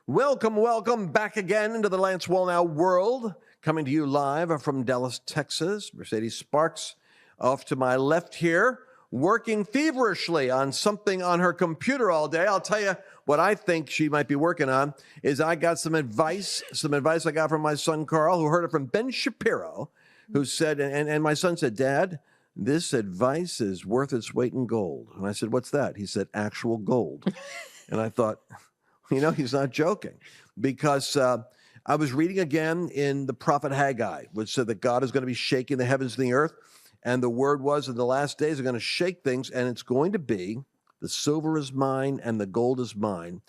Welcome back again into the Lance Wallnau world. Coming to you live from Dallas, Texas. Mercedes Sparks off to my left here, working feverishly on something on her computer all day. I'll tell you what I think she might be working on is I got some advice I got from my son Carl, who heard it from Ben Shapiro, who said, and my son said, Dad, this advice is worth its weight in gold. And I said, what's that? He said, actual gold. And I thought, you know, he's not joking, because I was reading again in the prophet Haggai, which said that God is going to be shaking the heavens and the earth. And the word was in the last days are going to shake things, and it's going to be the silver is mine and the gold is mine.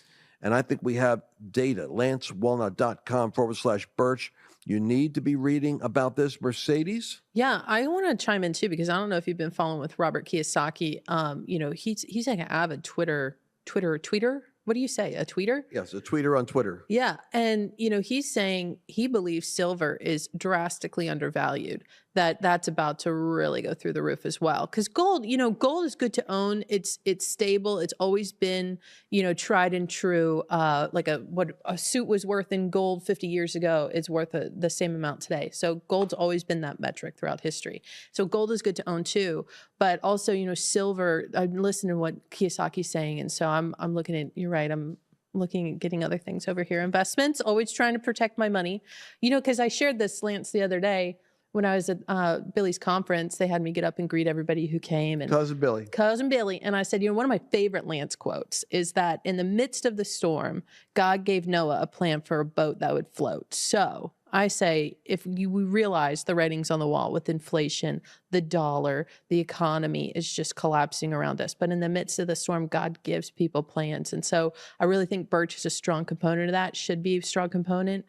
And I think we have data, lancewallnut.com/Birch. You need to be reading about this, Mercedes. Yeah, I want to chime in too, because I don't know if you've been following with Robert Kiyosaki. You know, he's like an avid tweeter. What do you say? A tweeter? Yes, a tweeter on Twitter. Yeah. And, you know, he's saying he believes silver is drastically undervalued, that's about to really go through the roof as well. Because gold, you know, gold is good to own. It's stable. It's always been, you know, tried and true. Like what a suit was worth in gold 50 years ago is worth the same amount today. So gold's always been that metric throughout history. So gold is good to own too. But also, you know, silver, I'm listening to what Kiyosaki's saying. And so I'm looking at, you're right, I'm looking at getting other things over here. Investments, always trying to protect my money. You know, because I shared this, Lance, the other day when I was at Billy's conference. They had me get up and greet everybody who came. And Cousin Billy. And I said, you know, one of my favorite Lance quotes is that in the midst of the storm, God gave Noah a plan for a boat that would float. So I say, we realize the writing's on the wall with inflation, the dollar, the economy is just collapsing around us. But in the midst of the storm, God gives people plans. And so I really think Birch is a strong component of that, should be a strong component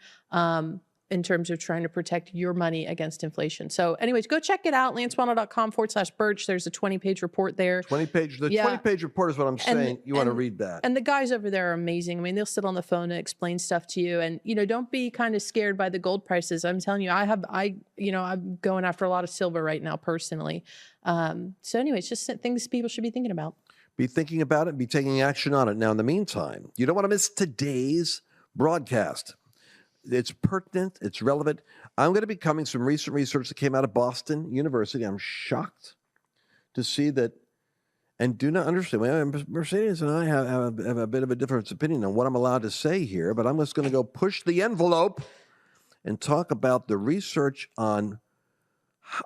in terms of trying to protect your money against inflation. So anyways, go check it out, lancewallnut.com/Birch. There's a 20-page report there. 20-page report is what I'm saying. You want to read that. And the guys over there are amazing. I mean, they'll sit on the phone and explain stuff to you. And, you know, don't be kind of scared by the gold prices. I'm telling you, I'm going after a lot of silver right now personally. So anyways, just things people should be thinking about. Be thinking about it, be taking action on it. Now, in the meantime, you don't want to miss today's broadcast. It's pertinent. It's relevant. I'm going to be covering some recent research that came out of Boston University. I'm shocked to see that, and do not understand. Mercedes and I have a bit of a different opinion on what I'm allowed to say here, but I'm just going to go push the envelope and talk about the research on,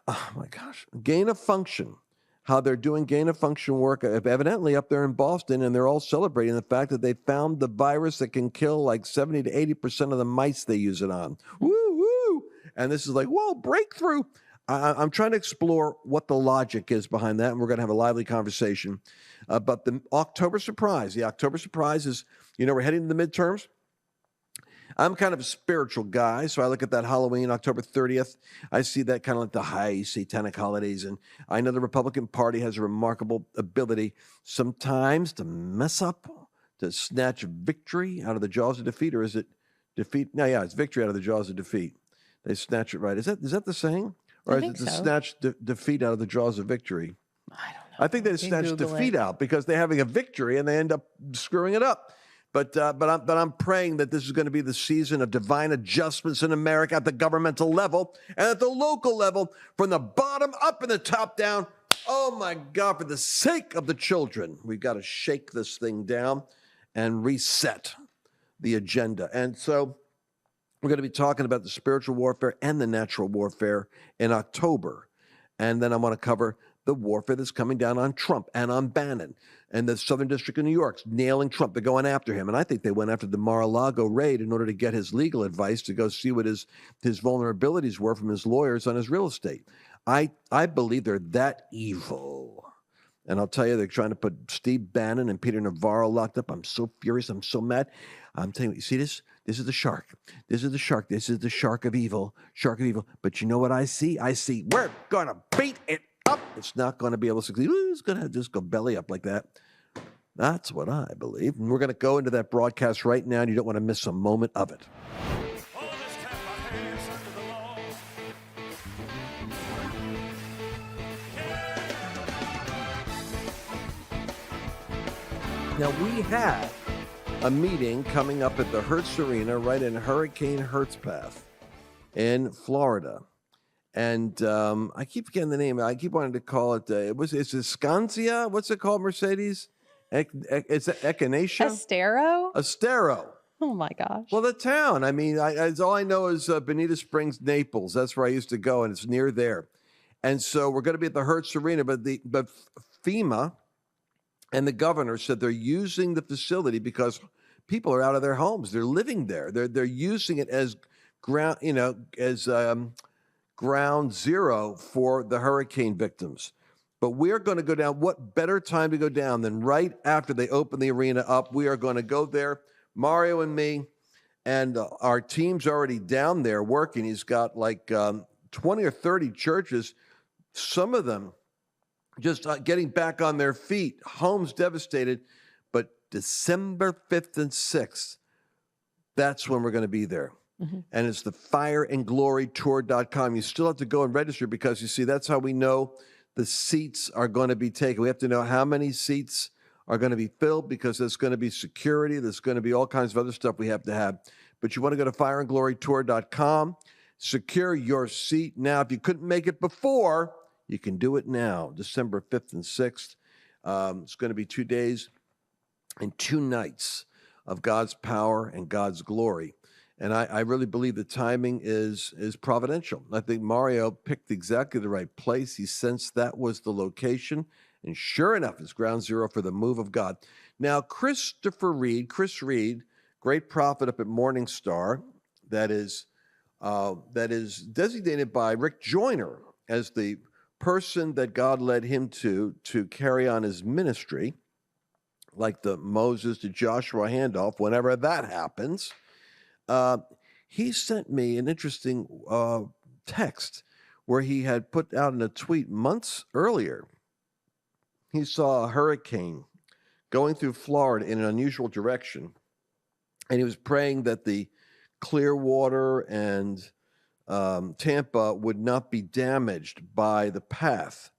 oh my gosh, gain of function. How they're doing gain-of-function work evidently up there in Boston, and they're all celebrating the fact that they found the virus that can kill like 70 to 80% of the mice they use it on. Woo-woo! And this is like, whoa, breakthrough. I'm trying to explore what the logic is behind that, and we're going to have a lively conversation. But the October surprise is, you know, we're heading to the midterms. I'm kind of a spiritual guy, so I look at that Halloween, October 30th. I see that kind of like the high satanic holidays, and I know the Republican Party has a remarkable ability sometimes to mess up, to snatch victory out of the jaws of defeat, or is it defeat? No, yeah, it's victory out of the jaws of defeat. They snatch it right. Is that the saying? Or is it to snatch defeat out of the jaws of victory? I don't know. I think they snatch defeat out because they're having a victory and they end up screwing it up. But I'm praying that this is going to be the season of divine adjustments in America at the governmental level and at the local level, from the bottom up and the top down. Oh, my God, for the sake of the children, we've got to shake this thing down and reset the agenda. And so we're going to be talking about the spiritual warfare and the natural warfare in October. And then I want to cover the warfare that's coming down on Trump and on Bannon and the Southern District of New York's nailing Trump. They're going after him. And I think they went after the Mar-a-Lago raid in order to get his legal advice to go see what his vulnerabilities were from his lawyers on his real estate. I believe they're that evil. And I'll tell you, they're trying to put Steve Bannon and Peter Navarro locked up. I'm so furious. I'm so mad. I'm telling you, see this? This is the shark. This is the shark. This is the shark of evil. Shark of evil. But you know what I see? I see we're going to beat it up. It's not going to be able to succeed. It's going to just go belly up like that. That's what I believe. And we're going to go into that broadcast right now, and you don't want to miss a moment of it. Now, we have a meeting coming up at the Hertz Arena right in Hurricane Hertz Path in Florida. And I keep forgetting the name. I keep wanting to call it, it's Escancia? What's it called, Mercedes? It's Echinacea? Estero. Oh my gosh. Well, the town. I mean, all I know is Bonita Springs, Naples. That's where I used to go, and it's near there. And so we're going to be at the Hertz Arena, but FEMA and the governor said they're using the facility because people are out of their homes. They're living there. They're using it as ground, ground zero for the hurricane victims. But we're going to go down. What better time to go down than right after they open the arena up? We are going to go there, Mario and me, and our team's already down there working. He's got like 20 or 30 churches, some of them just getting back on their feet, homes devastated. But December 5th and 6th, that's when we're going to be there. Mm-hmm. And it's the fireandglorytour.com. You still have to go and register because, you see, that's how we know the seats are going to be taken. We have to know how many seats are going to be filled because there's going to be security. There's going to be all kinds of other stuff we have to have. But you want to go to fireandglorytour.com, secure your seat now. If you couldn't make it before, you can do it now, December 5th and 6th. It's going to be 2 days and 2 nights of God's power and God's glory. And I really believe the timing is providential. I think Mario picked exactly the right place. He sensed that was the location. And sure enough, it's ground zero for the move of God. Now, Chris Reed, great prophet up at Morning Star, that is designated by Rick Joyner as the person that God led him to carry on his ministry, like the Moses to Joshua handoff, whenever that happens. He sent me an interesting text where he had put out in a tweet months earlier. He saw a hurricane going through Florida in an unusual direction, and he was praying that the Clearwater and Tampa would not be damaged by the path.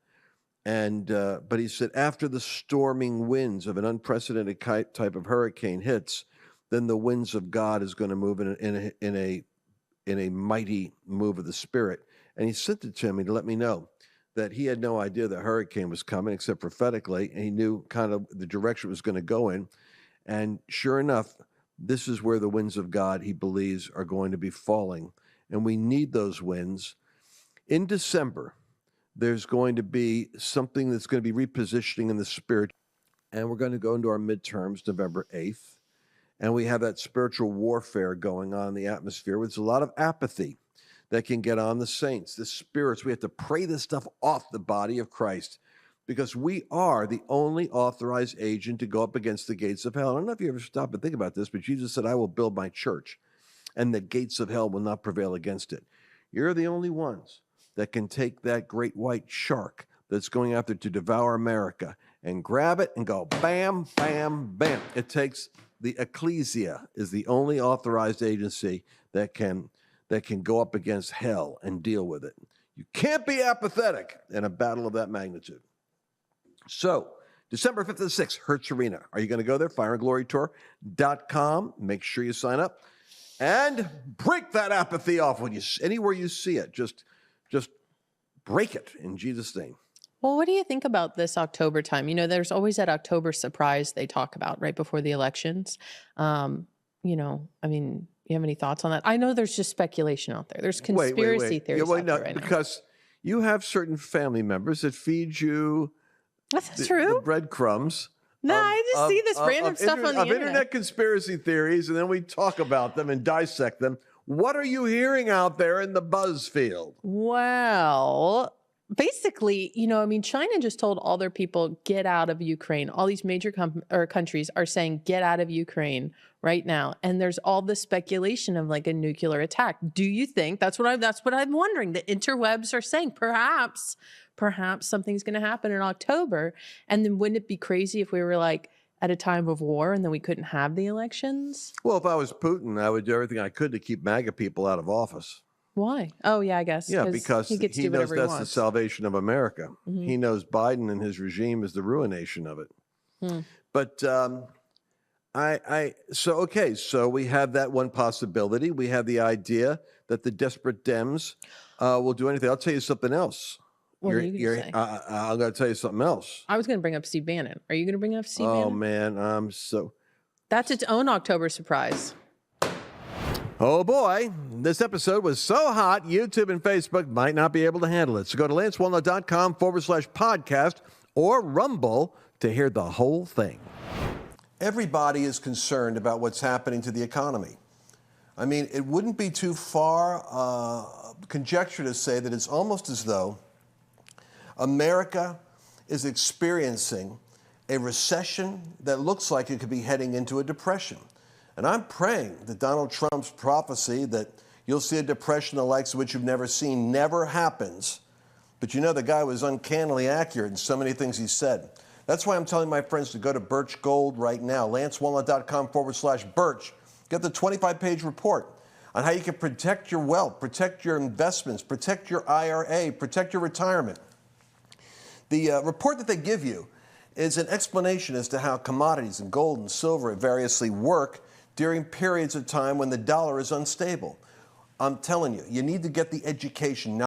And but he said after the storming winds of an unprecedented type of hurricane hits, then the winds of God is going to move in a mighty move of the Spirit. And he sent it to me to let me know that he had no idea the hurricane was coming, except prophetically, and he knew kind of the direction it was going to go in. And sure enough, this is where the winds of God, he believes, are going to be falling. And we need those winds. In December, there's going to be something that's going to be repositioning in the Spirit. And we're going to go into our midterms, November 8th. And we have that spiritual warfare going on in the atmosphere. There's a lot of apathy that can get on the saints, the spirits. We have to pray this stuff off the body of Christ because we are the only authorized agent to go up against the gates of hell. I don't know if you ever stop and think about this, but Jesus said, I will build my church, and the gates of hell will not prevail against it. You're the only ones that can take that great white shark that's going after to devour America and grab it and go bam, bam, bam. It takes the ecclesia is the only authorized agency that can go up against hell and deal with it. You can't be apathetic in a battle of that magnitude. So, December 5th and 6th, Hertz Arena. Are you going to go there? fireandglorytour.com. Make sure you sign up and break that apathy off anywhere you see it. Just break it in Jesus' name. Well, what do you think about this October time? You know, there's always that October surprise they talk about right before the elections. You have any thoughts on that? I know there's just speculation out there. There's conspiracy theories out there right because you have certain family members that feed you the breadcrumbs. No, I just see this random stuff on the internet conspiracy theories, and then we talk about them and dissect them. What are you hearing out there in the buzz field? Well, basically, China just told all their people, get out of Ukraine. All these major countries are saying, get out of Ukraine right now. And there's all this speculation of like a nuclear attack. Do you think that's what I'm wondering? The interwebs are saying perhaps something's going to happen in October. And then wouldn't it be crazy if we were like at a time of war and then we couldn't have the elections? Well, if I was Putin, I would do everything I could to keep MAGA people out of office. Why? Oh, yeah, I guess. Yeah, because he knows that's the salvation of America. Mm-hmm. He knows Biden and his regime is the ruination of it. But So we have that one possibility. We have the idea that the desperate Dems will do anything. I'll tell you something else. What are you going to say? I'm going to tell you something else. I was going to bring up Steve Bannon. Are you going to bring up Steve Oh Bannon? man, That's its own October surprise. Oh boy, this episode was so hot, YouTube and Facebook might not be able to handle it. So go to lancewallnut.com/podcast or Rumble to hear the whole thing. Everybody is concerned about what's happening to the economy. I mean, it wouldn't be too far conjecture to say that it's almost as though America is experiencing a recession that looks like it could be heading into a depression. And I'm praying that Donald Trump's prophecy that you'll see a depression the likes of which you've never seen never happens. But you know, the guy was uncannily accurate in so many things he said. That's why I'm telling my friends to go to Birch Gold right now, lancewallnut.com/Birch. Get the 25-page report on how you can protect your wealth, protect your investments, protect your IRA, protect your retirement. The report that they give you is an explanation as to how commodities and gold and silver variously work during periods of time when the dollar is unstable. I'm telling you, you need to get the education.